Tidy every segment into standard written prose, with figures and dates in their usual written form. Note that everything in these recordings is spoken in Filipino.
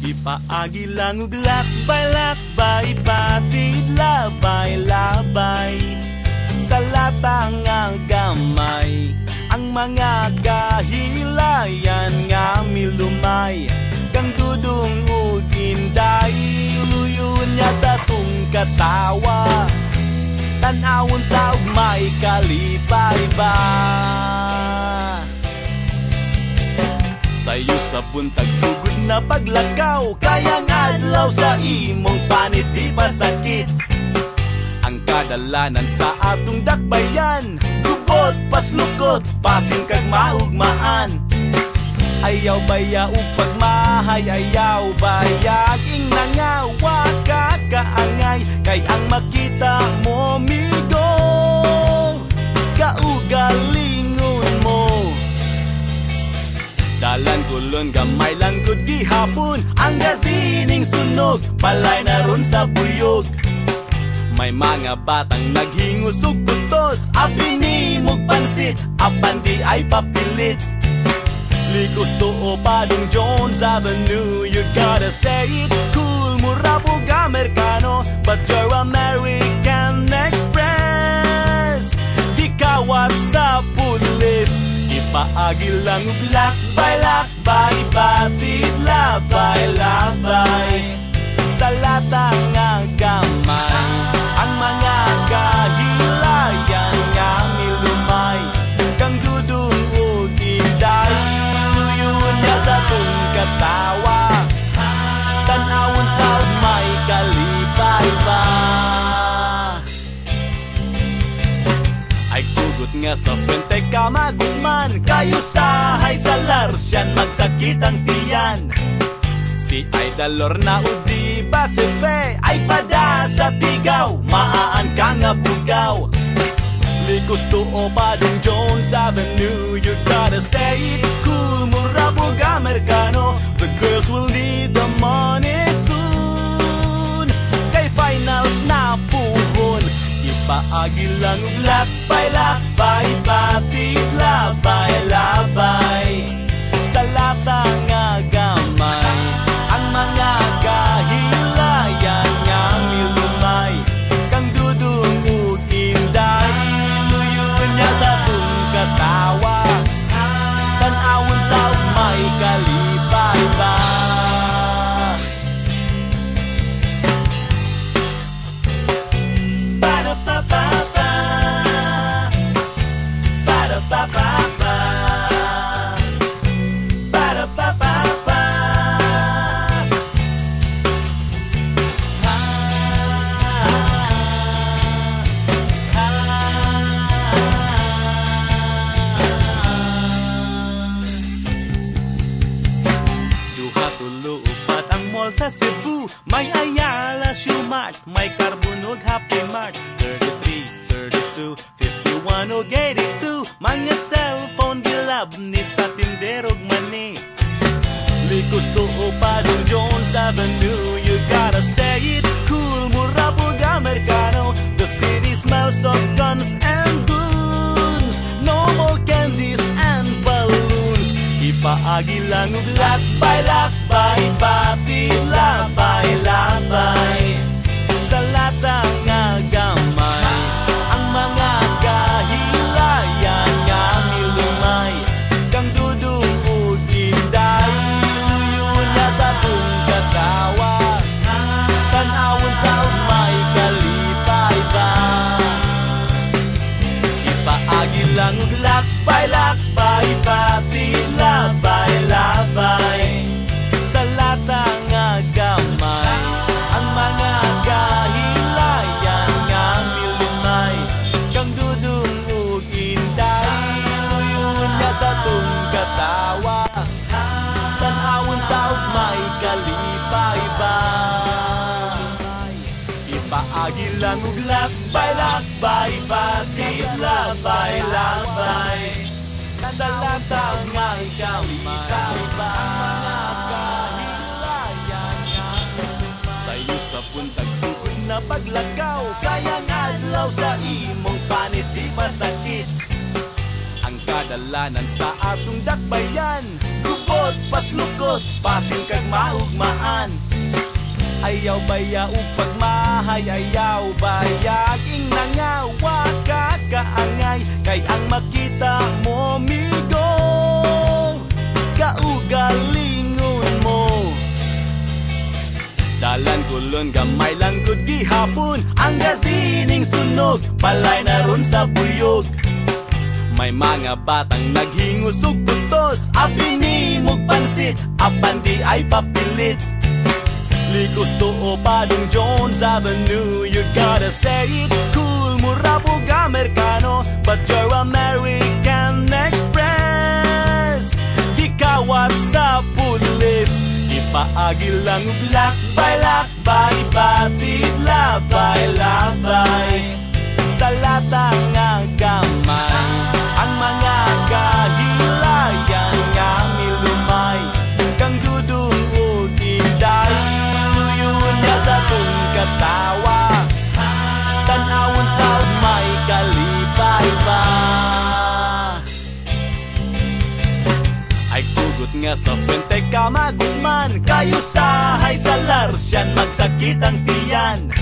Ipaagi lang ug lakbay-lakbay, patid labay-labay sa latang nga gamay. Ang mga kahilayan nga milumay, kang dudong ug inday, luyon niya sa tung katawa. Tanawon taog may kalipay ba? Sayo sa buntag sugod na paglakaw, kayang adlaw sa imong panit di pasakit. Ang kadalanan sa atong dakbayan, gubot paslukot, pasin kag maugmaan. Ayaw baya ug pagmahay, ayaw baya ing nangawa ka kaangay. Kay ang makita mo migo, kaugalingon mo. Dalan kulon gamay lang gud gihapon, ang gasining sunog palay na ron sa buyog. May mga batang naghingos ug butos, apinimog pansit, apan di ay papilit. Likos to Padong Jones Avenue, you gotta say it cool, mura pug Amerikano, but you're American Express. Di kawat sa pulis, ipaagi lang ug lakbay-lakbay, patid labay-labay sa latang nga gamay. Ang mga kahilayan nga milumay, kang dudong ug inday, luyon niya sa tung katawa. Tanawon taog may kalipay ba? Ay kugot nga sa frente ka magudman, kayo sahay sa larsyan magsakit ang tiyan. Si Idol Lorna udi Pacife ay pada sa tigaw, maaan ka nga bugaw. Likos to Padong Jones Avenue, you gotta say it cool, mura pug Amerikano, the girls will need the money soon. Kay finals na puhon, ipaagi lang ug lakbay-lakbay, patid labay-labay sa latang nga gamay. Ang mga kahilayan nga milumay, kang dudong ug inday, luyon niya sa tung katawa. Tanawon taog may kalipay ba? Ba-da-ba-ba-ba, ba-da-ba-ba-ba, ba-da-ba-ba-ba. Sa Cebu, may Ayala Shumart, may Carbonog Happy Mart, 33, 32, 51 o 82, mga cellphone gilab ni sa tinderog mani. Likos to Padong Jones Avenue, you gotta say it cool, mura pug Amerikano, the city smells of guns and goons, no more candies and balloons. Ipaagi lang ug lakbay-lakbay, patid labay-labay sa latang nga gamay. Ang mga kahilayan nga milumay, kang dudong ug inday, luyon niya sa tung katawa. Tanawon taog may kalipay ba? Ipaagi lang ug lakbay-lakbay, patid labay-labay sa latang nga gamay. Ang mga kahilayan nga milumay, kang dudong ug inday, luyon niya sa tung katawa. Tanawon taog may kalipay ba? Ipaagi lang ug lakbay-lakbay, patid labay-labay sa latang nga gamay. Mga kahilayan nga sayo sa buntag sugod na paglakaw, kayang adlaw sa imong panit di masakit. Ang kadalanan sa atong dakbayan, gubot paslukot, pasin kag maugmaan. Ayaw baya ug pagmahay, ayaw baya ing nangawa ka kaangay. Kay ang makita mo migo, kaugalingon mo. Dalan kulon gamay lang gud gihapon, ang gasining sunog palay na ron sa buyog. May mga batang naghingos ug putos, apinimog pansit, apan di ay papilit. Likos tuo Padong Jones Avenue, you gotta say it cool, mura po Amerikano, but you're American Express. Di kawat sa pulis, ipaagi lang ug lakbay, batid labay, sa lata nga gamay. Ang mga kahilayan nga milumay, kang dudong ug inday, luyon niya sa tung katawa. Tanawon taon may kalipay ba. Ay kugot nga sa frente ka magutman, kayo sahay sa larsyan magsakit ang tiyan.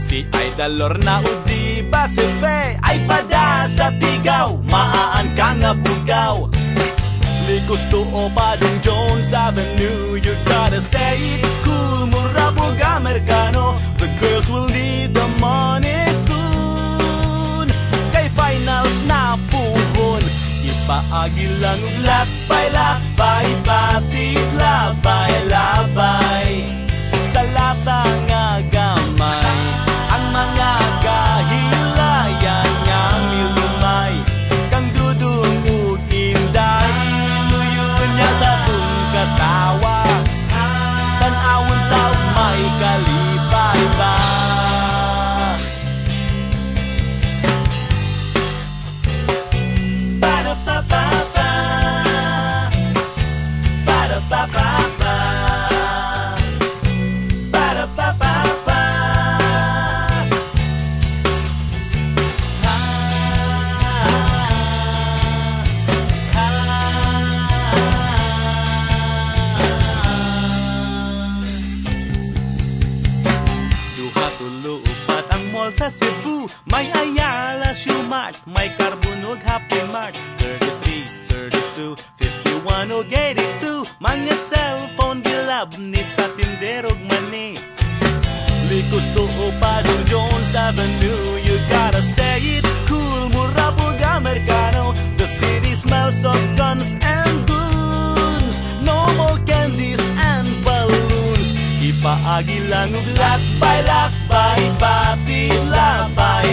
Si Idol Lorna udi Pacife ay pada sa tigaw, maaan ka nga bugaw. Likos tuo Padong Jones Avenue, you gotta say it cool, mura po Amerikano, the girls will need the money soon. Kay finals na puhon, ipaagi lang ug lakbay, batid labay, sa lata nga gamay. Ang mga kahilayan nga milumay, kang dudong ug inday, luyon niya sa tung katawa. Tanawon taon may kalipay ba. Ba-da-ba-ba-ba, ba-da-ba-ba-ba, ba-da-ba-ba-ba. Sa Cebu, may Ayala Shoemart, may Carbunog Happy Mart, 33, 32, 51 o 82, mga cellphone gilab ni sa tinderog mani. Likos tuo Padong Jones Avenue, you gotta say it cool, mura po Amerikano, the city smells of guns and goons, no more candies and balloons. Ipaagi lang ug lakbay, batid labay,